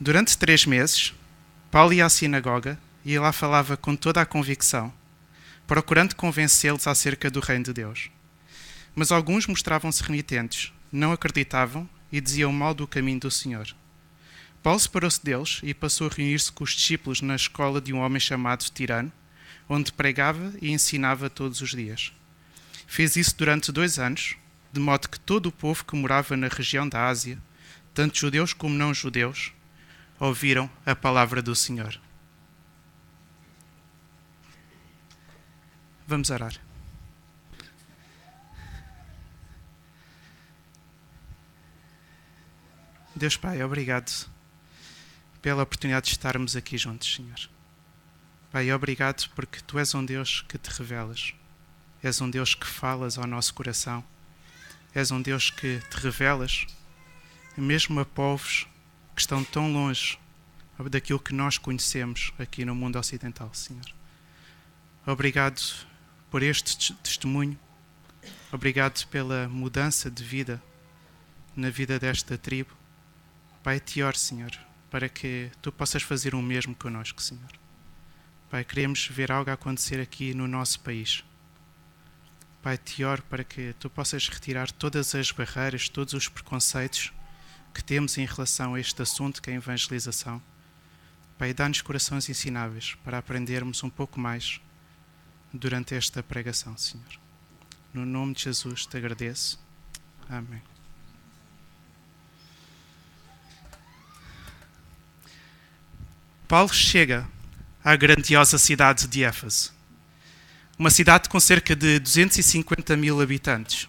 Durante 3 meses, Paulo ia à sinagoga e lá falava com toda a convicção, procurando convencê-los acerca do reino de Deus. Mas alguns mostravam-se renitentes, não acreditavam e diziam mal do caminho do Senhor. Paulo separou-se deles e passou a reunir-se com os discípulos na escola de um homem chamado Tirano, onde pregava e ensinava todos os dias. Fez isso durante 2 anos, de modo que todo o povo que morava na região da Ásia, tanto judeus como não judeus, ouviram a palavra do Senhor. Vamos orar. Deus Pai, obrigado pela oportunidade de estarmos aqui juntos, Senhor. Pai, obrigado porque Tu és um Deus que Te revelas. És um Deus que falas ao nosso coração. És um Deus que Te revelas, mesmo a povos que estão tão longe daquilo que nós conhecemos aqui no mundo ocidental, Senhor. Obrigado por este testemunho. Obrigado pela mudança de vida na vida desta tribo. Pai, te oro, Senhor, para que Tu possas fazer o mesmo connosco, Senhor. Pai, queremos ver algo acontecer aqui no nosso país. Pai, te oro para que Tu possas retirar todas as barreiras, todos os preconceitos que temos em relação a este assunto que é a evangelização. Pai, dá-nos corações ensináveis para aprendermos um pouco mais durante esta pregação, Senhor. No nome de Jesus te agradeço. Amém. Paulo chega à grandiosa cidade de Éfeso, uma cidade com cerca de 250 mil habitantes.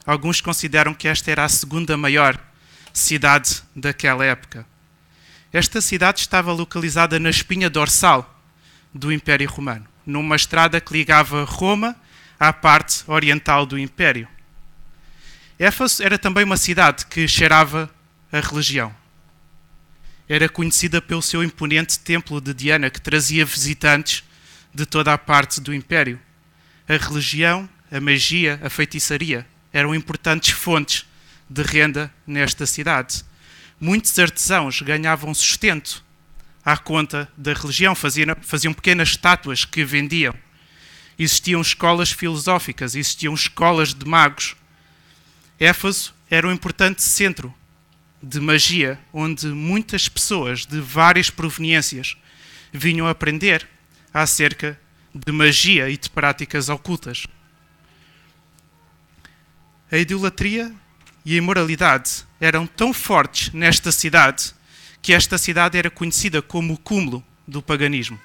Alguns consideram que esta era a segunda maior cidade daquela época. Esta cidade estava localizada na espinha dorsal do Império Romano, numa estrada que ligava Roma à parte oriental do Império. Éfeso era também uma cidade que cheirava a religião. Era conhecida pelo seu imponente templo de Diana, que trazia visitantes de toda a parte do Império. A religião, a magia, a feitiçaria eram importantes fontes de renda nesta cidade. Muitos artesãos ganhavam sustento à conta da religião, faziam pequenas estátuas que vendiam. Existiam escolas filosóficas, existiam escolas de magos. Éfeso era um importante centro de magia, onde muitas pessoas de várias proveniências vinham aprender acerca de magia e de práticas ocultas. A idolatria e a imoralidade eram tão fortes nesta cidade que esta cidade era conhecida como o cúmulo do paganismo.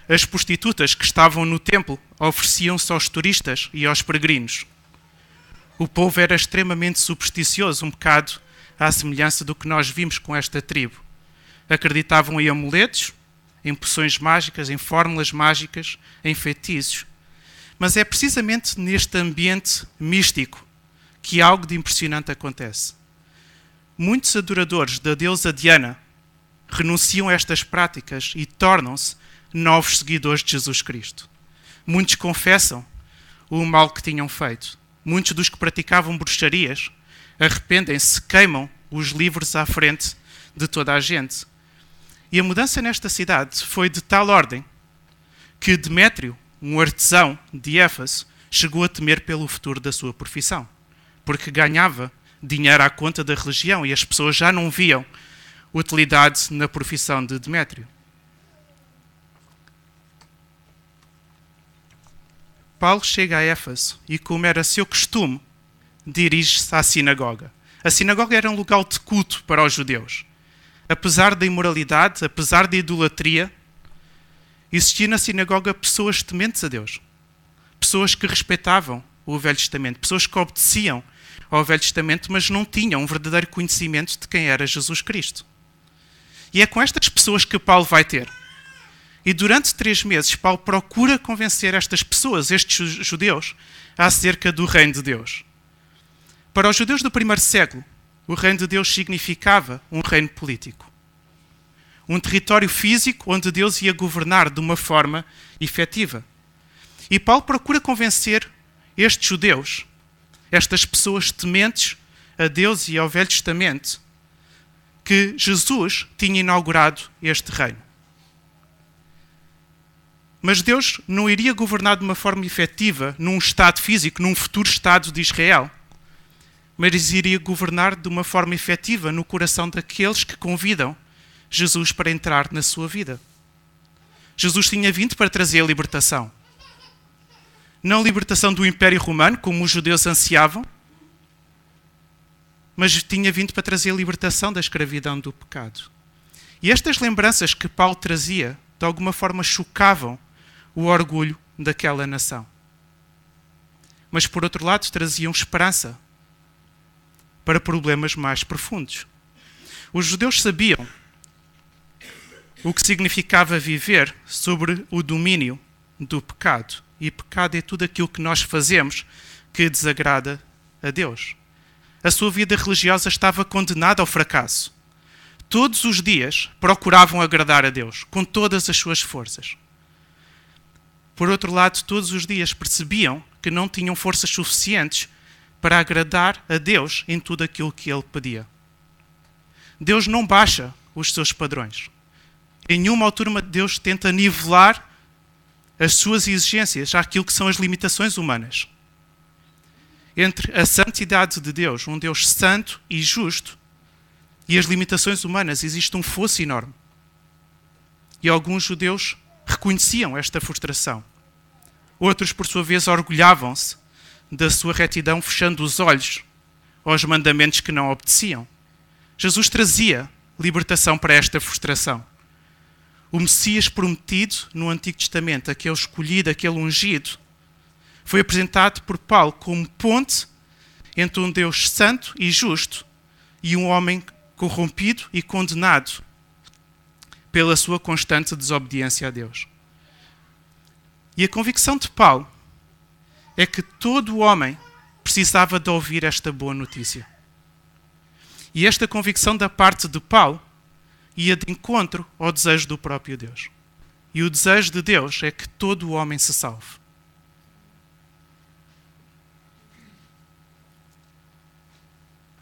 As prostitutas que estavam no templo ofereciam-se aos turistas e aos peregrinos. O povo era extremamente supersticioso, um bocado à semelhança do que nós vimos com esta tribo. Acreditavam em amuletos, em poções mágicas, em fórmulas mágicas, em feitiços. Mas é precisamente neste ambiente místico que algo de impressionante acontece. Muitos adoradores da deusa Diana renunciam a estas práticas e tornam-se novos seguidores de Jesus Cristo. Muitos confessam o mal que tinham feito. Muitos dos que praticavam bruxarias arrependem-se, queimam os livros à frente de toda a gente. E a mudança nesta cidade foi de tal ordem que Demétrio, um artesão de Éfeso, chegou a temer pelo futuro da sua profissão, porque ganhava dinheiro à conta da religião e as pessoas já não viam utilidade na profissão de Demétrio. Paulo chega a Éfeso e, como era seu costume, dirige-se à sinagoga. A sinagoga era um lugar de culto para os judeus. Apesar da imoralidade, apesar da idolatria, existia na sinagoga pessoas tementes a Deus. Pessoas que respeitavam o Velho Testamento. Pessoas que obedeciam ao Velho Testamento, mas não tinham um verdadeiro conhecimento de quem era Jesus Cristo. E é com estas pessoas que Paulo vai ter. E durante 3 meses, Paulo procura convencer estas pessoas, estes judeus, acerca do reino de Deus. Para os judeus do primeiro século, o reino de Deus significava um reino político. Um território físico onde Deus ia governar de uma forma efetiva. E Paulo procura convencer estes judeus, estas pessoas tementes a Deus e ao Velho Testamento, que Jesus tinha inaugurado este reino. Mas Deus não iria governar de uma forma efetiva num Estado físico, num futuro Estado de Israel, mas iria governar de uma forma efetiva no coração daqueles que convidam Jesus para entrar na sua vida. Jesus tinha vindo para trazer a libertação. Não a libertação do Império Romano, como os judeus ansiavam, mas tinha vindo para trazer a libertação da escravidão do pecado. E estas lembranças que Paulo trazia, de alguma forma chocavam o orgulho daquela nação. Mas, por outro lado, traziam esperança para problemas mais profundos. Os judeus sabiam o que significava viver sobre o domínio do pecado. E pecado é tudo aquilo que nós fazemos que desagrada a Deus. A sua vida religiosa estava condenada ao fracasso. Todos os dias procuravam agradar a Deus, com todas as suas forças. Por outro lado, todos os dias percebiam que não tinham forças suficientes para agradar a Deus em tudo aquilo que Ele pedia. Deus não baixa os seus padrões. Em nenhuma altura Deus tenta nivelar as suas exigências àquilo que são as limitações humanas. Entre a santidade de Deus, um Deus santo e justo, e as limitações humanas, existe um fosso enorme. E alguns judeus reconheciam esta frustração. Outros, por sua vez, orgulhavam-se da sua retidão, fechando os olhos aos mandamentos que não obedeciam. Jesus trazia libertação para esta frustração. O Messias prometido no Antigo Testamento, aquele escolhido, aquele ungido, foi apresentado por Paulo como ponte entre um Deus santo e justo e um homem corrompido e condenado pela sua constante desobediência a Deus. E a convicção de Paulo é que todo o homem precisava de ouvir esta boa notícia. E esta convicção da parte de Paulo ia de encontro ao desejo do próprio Deus. E o desejo de Deus é que todo o homem se salve.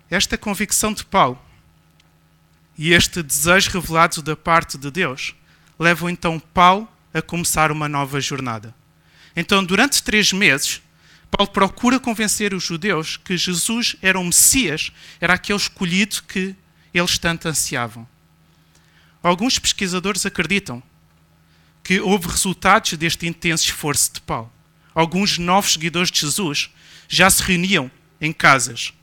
Esta convicção de Paulo e este desejo revelado da parte de Deus levam então Paulo a começar uma nova jornada. Então, durante 3 meses, Paulo procura convencer os judeus que Jesus era o Messias, era aquele escolhido que eles tanto ansiavam. Alguns pesquisadores acreditam que houve resultados deste intenso esforço de Paulo. Alguns novos seguidores de Jesus já se reuniam em casas.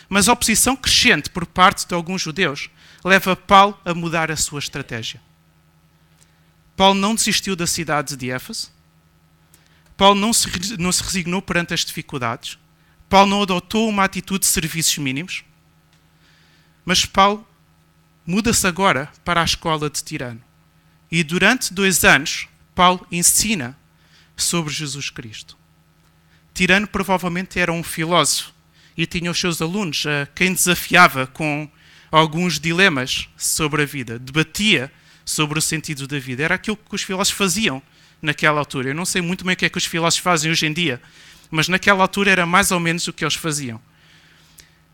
Mas a oposição crescente por parte de alguns judeus leva Paulo a mudar a sua estratégia. Paulo não desistiu da cidade de Éfeso. Paulo não se resignou perante as dificuldades. Paulo não adotou uma atitude de serviços mínimos. Mas Paulo muda-se agora para a escola de Tirano. E durante 2 anos, Paulo ensina sobre Jesus Cristo. Tirano provavelmente era um filósofo e tinha os seus alunos a quem desafiava com alguns dilemas sobre a vida. Debatia sobre o sentido da vida. Era aquilo que os filósofos faziam naquela altura. Eu não sei muito bem o que é que os filósofos fazem hoje em dia, mas naquela altura era mais ou menos o que eles faziam.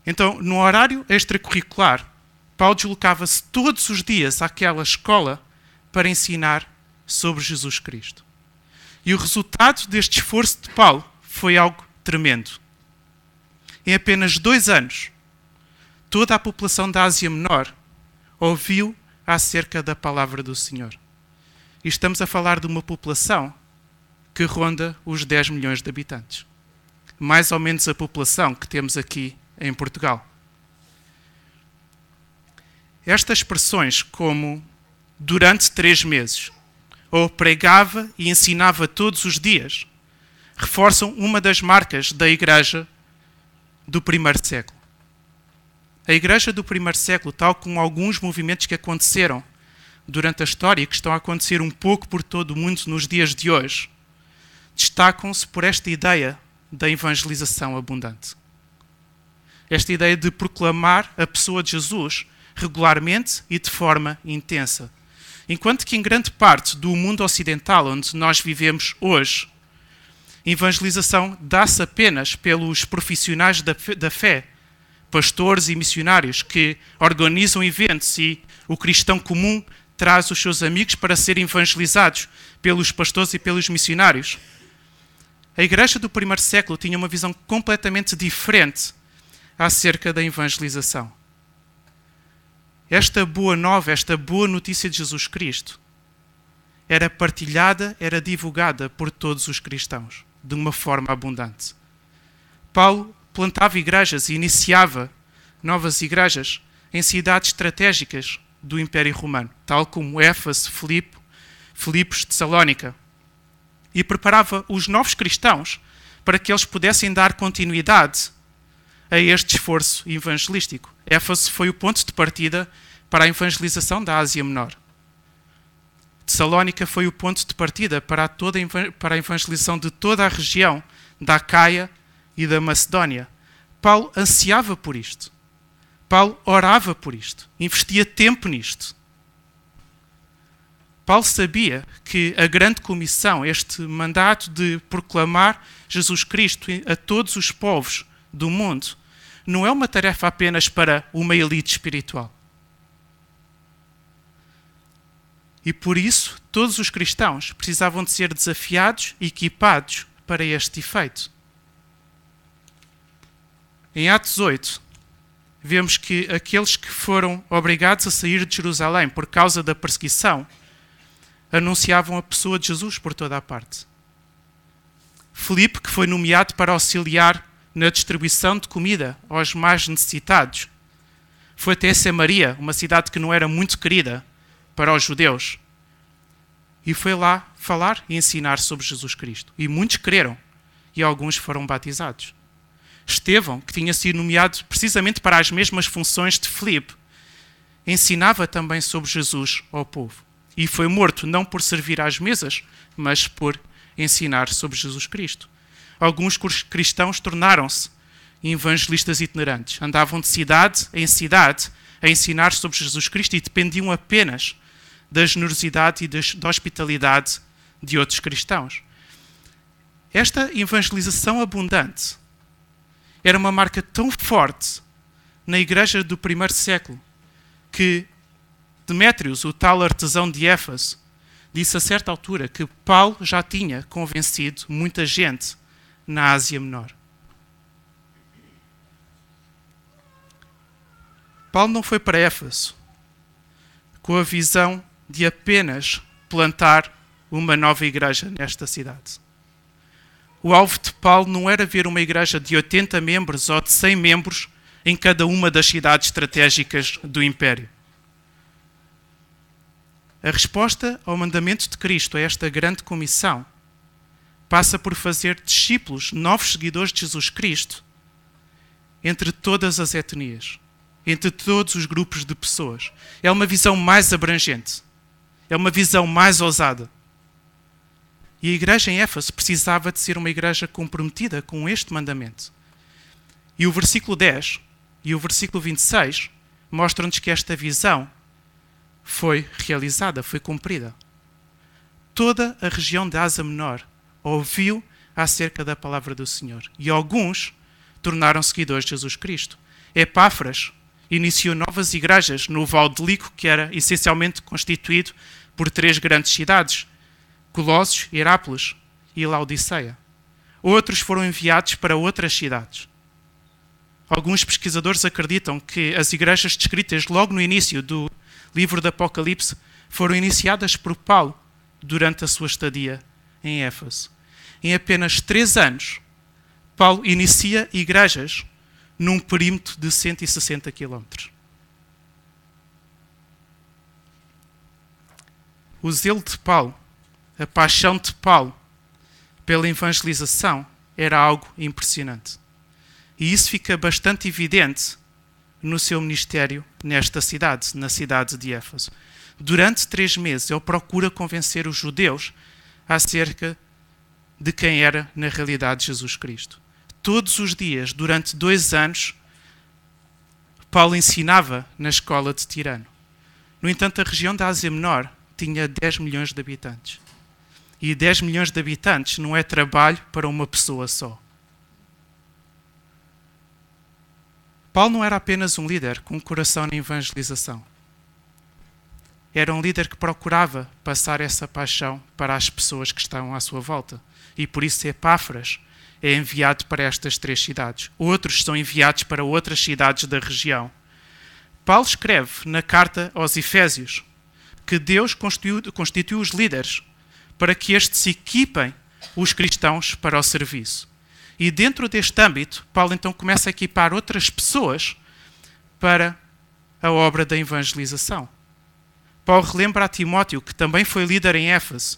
Então, no horário extracurricular, Paulo deslocava-se todos os dias àquela escola para ensinar sobre Jesus Cristo. E o resultado deste esforço de Paulo foi algo tremendo. Em apenas 2 anos, toda a população da Ásia Menor ouviu acerca da palavra do Senhor. E estamos a falar de uma população que ronda os 10 milhões de habitantes. Mais ou menos a população que temos aqui em Portugal. Estas expressões como durante 3 meses, ou pregava e ensinava todos os dias, reforçam uma das marcas da igreja do primeiro século. A igreja do primeiro século, tal como alguns movimentos que aconteceram durante a história e que estão a acontecer um pouco por todo o mundo nos dias de hoje, destacam-se por esta ideia da evangelização abundante. Esta ideia de proclamar a pessoa de Jesus regularmente e de forma intensa. Enquanto que em grande parte do mundo ocidental, onde nós vivemos hoje, a evangelização dá-se apenas pelos profissionais da fé pastores e missionários que organizam eventos e o cristão comum traz os seus amigos para serem evangelizados pelos pastores e pelos missionários. A igreja do primeiro século tinha uma visão completamente diferente acerca da evangelização. Esta boa nova, esta boa notícia de Jesus Cristo era partilhada, era divulgada por todos os cristãos, de uma forma abundante. Paulo plantava igrejas e iniciava novas igrejas em cidades estratégicas do Império Romano, tal como Éfeso, Filipos, Tessalónica, e preparava os novos cristãos para que eles pudessem dar continuidade a este esforço evangelístico. Éfeso foi o ponto de partida para a evangelização da Ásia Menor. Tessalónica foi o ponto de partida para a evangelização de toda a região da Acaia e da Macedónia. Paulo ansiava por isto. Paulo orava por isto. Investia tempo nisto. Paulo sabia que a grande comissão, este mandato de proclamar Jesus Cristo a todos os povos do mundo, não é uma tarefa apenas para uma elite espiritual. E por isso, todos os cristãos precisavam de ser desafiados e equipados para este efeito. Em Atos 8, vemos que aqueles que foram obrigados a sair de Jerusalém por causa da perseguição anunciavam a pessoa de Jesus por toda a parte. Filipe, que foi nomeado para auxiliar na distribuição de comida aos mais necessitados, foi até Samaria, uma cidade que não era muito querida para os judeus, e foi lá falar e ensinar sobre Jesus Cristo. E muitos creram, e alguns foram batizados. Estevão, que tinha sido nomeado precisamente para as mesmas funções de Filipe, ensinava também sobre Jesus ao povo. E foi morto não por servir às mesas, mas por ensinar sobre Jesus Cristo. Alguns cristãos tornaram-se evangelistas itinerantes. Andavam de cidade em cidade a ensinar sobre Jesus Cristo e dependiam apenas da generosidade e da hospitalidade de outros cristãos. Esta evangelização abundante era uma marca tão forte na igreja do primeiro século que Demétrios, o tal artesão de Éfeso, disse a certa altura que Paulo já tinha convencido muita gente na Ásia Menor. Paulo não foi para Éfeso com a visão de apenas plantar uma nova igreja nesta cidade. O alvo de Paulo não era ver uma igreja de 80 membros ou de 100 membros em cada uma das cidades estratégicas do Império. A resposta ao mandamento de Cristo, a esta grande comissão, passa por fazer discípulos, novos seguidores de Jesus Cristo, entre todas as etnias, entre todos os grupos de pessoas. É uma visão mais abrangente, é uma visão mais ousada. E a igreja em Éfeso precisava de ser uma igreja comprometida com este mandamento. E o versículo 10 e o versículo 26 mostram-nos que esta visão foi realizada, foi cumprida. Toda a região da Ásia Menor ouviu acerca da palavra do Senhor. E alguns tornaram seguidores de Jesus Cristo. Epáfras iniciou novas igrejas no Vale de Lico, que era essencialmente constituído por 3 grandes cidades, Colossos, Herápolis e Laodiceia. Outros foram enviados para outras cidades. Alguns pesquisadores acreditam que as igrejas descritas logo no início do livro do Apocalipse foram iniciadas por Paulo durante a sua estadia em Éfeso. Em apenas 3 anos, Paulo inicia igrejas num perímetro de 160 quilómetros. O zelo de Paulo, a paixão de Paulo pela evangelização era algo impressionante. E isso fica bastante evidente no seu ministério nesta cidade, na cidade de Éfeso. Durante 3 meses, ele procura convencer os judeus acerca de quem era, na realidade, Jesus Cristo. Todos os dias, durante 2 anos, Paulo ensinava na escola de Tirano. No entanto, a região da Ásia Menor tinha 10 milhões de habitantes. E 10 milhões de habitantes não é trabalho para uma pessoa só. Paulo não era apenas um líder com um coração na evangelização. Era um líder que procurava passar essa paixão para as pessoas que estavam à sua volta. E por isso Epáfras é enviado para estas 3 cidades. Outros são enviados para outras cidades da região. Paulo escreve na carta aos Efésios que Deus constituiu os líderes para que estes equipem os cristãos para o serviço. E dentro deste âmbito, Paulo então começa a equipar outras pessoas para a obra da evangelização. Paulo relembra a Timóteo, que também foi líder em Éfeso,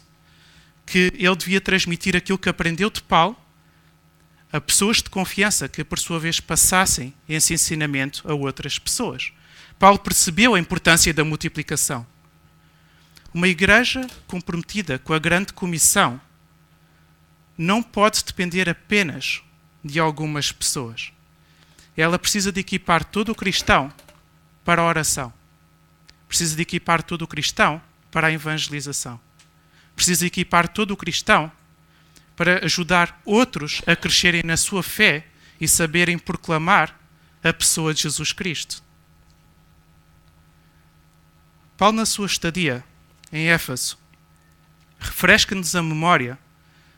que ele devia transmitir aquilo que aprendeu de Paulo a pessoas de confiança que, por sua vez, passassem esse ensinamento a outras pessoas. Paulo percebeu a importância da multiplicação. Uma igreja comprometida com a grande comissão não pode depender apenas de algumas pessoas. Ela precisa de equipar todo o cristão para a oração. Precisa de equipar todo o cristão para a evangelização. Precisa de equipar todo o cristão para ajudar outros a crescerem na sua fé e saberem proclamar a pessoa de Jesus Cristo. Paulo, na sua estadia em Éfeso, refresca-nos a memória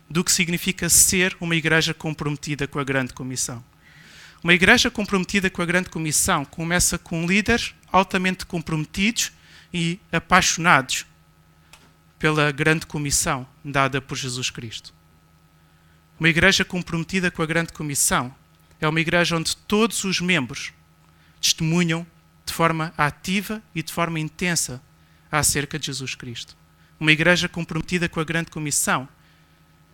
do que significa ser uma igreja comprometida com a grande comissão. Uma igreja comprometida com a grande comissão começa com líderes altamente comprometidos e apaixonados pela grande comissão dada por Jesus Cristo. Uma igreja comprometida com a grande comissão é uma igreja onde todos os membros testemunham de forma ativa e de forma intensa acerca de Jesus Cristo. Uma igreja comprometida com a grande comissão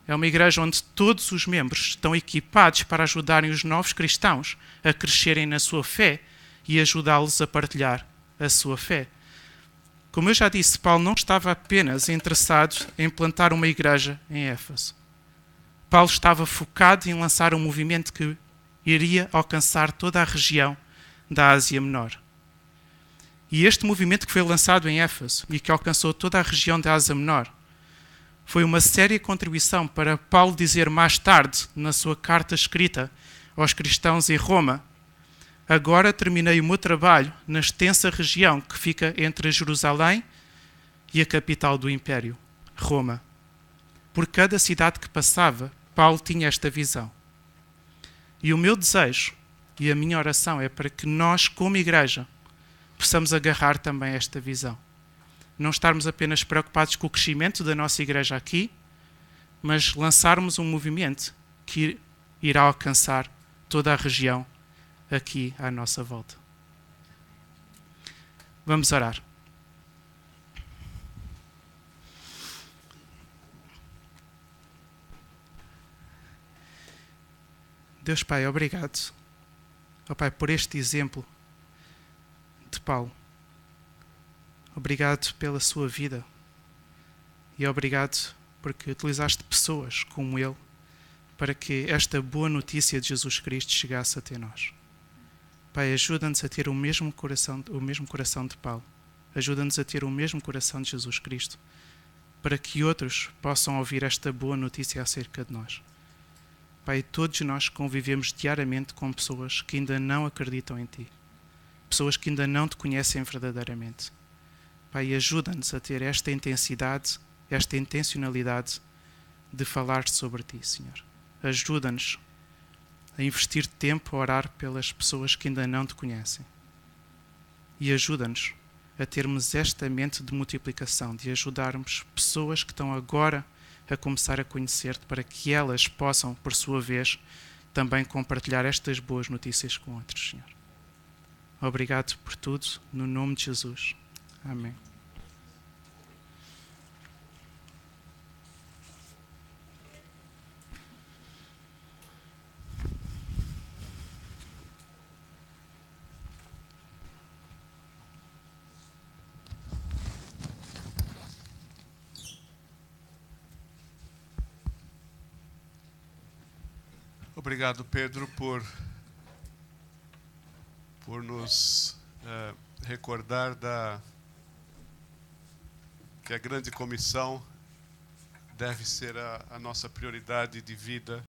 é uma igreja onde todos os membros estão equipados para ajudarem os novos cristãos a crescerem na sua fé e ajudá-los a partilhar a sua fé. Como eu já disse, Paulo não estava apenas interessado em plantar uma igreja em Éfeso. Paulo estava focado em lançar um movimento que iria alcançar toda a região da Ásia Menor. E este movimento que foi lançado em Éfeso e que alcançou toda a região da Ásia Menor foi uma séria contribuição para Paulo dizer mais tarde, na sua carta escrita aos cristãos em Roma: agora terminei o meu trabalho na extensa região que fica entre Jerusalém e a capital do Império, Roma. Por cada cidade que passava, Paulo tinha esta visão. E o meu desejo e a minha oração é para que nós, como igreja, possamos agarrar também esta visão. Não estarmos apenas preocupados com o crescimento da nossa igreja aqui, mas lançarmos um movimento que irá alcançar toda a região aqui à nossa volta. Vamos orar. Deus Pai, obrigado, ó Pai, por este exemplo de Paulo. Obrigado pela sua vida e obrigado porque utilizaste pessoas como ele para que esta boa notícia de Jesus Cristo chegasse até nós. Pai, ajuda-nos a ter o mesmo coração de Paulo. Ajuda-nos a ter o mesmo coração de Jesus Cristo para que outros possam ouvir esta boa notícia acerca de nós. Pai, todos nós convivemos diariamente com pessoas que ainda não acreditam em Ti. Pessoas que ainda não Te conhecem verdadeiramente. Pai, ajuda-nos a ter esta intensidade, esta intencionalidade de falar sobre Ti, Senhor. Ajuda-nos a investir tempo a orar pelas pessoas que ainda não Te conhecem. E ajuda-nos a termos esta mente de multiplicação, de ajudarmos pessoas que estão agora a começar a conhecer-Te, para que elas possam, por sua vez, também compartilhar estas boas notícias com outros, Senhor. Obrigado por tudo, no nome de Jesus. Amém. Obrigado, Pedro, por nos recordar que a grande comissão deve ser a nossa prioridade de vida.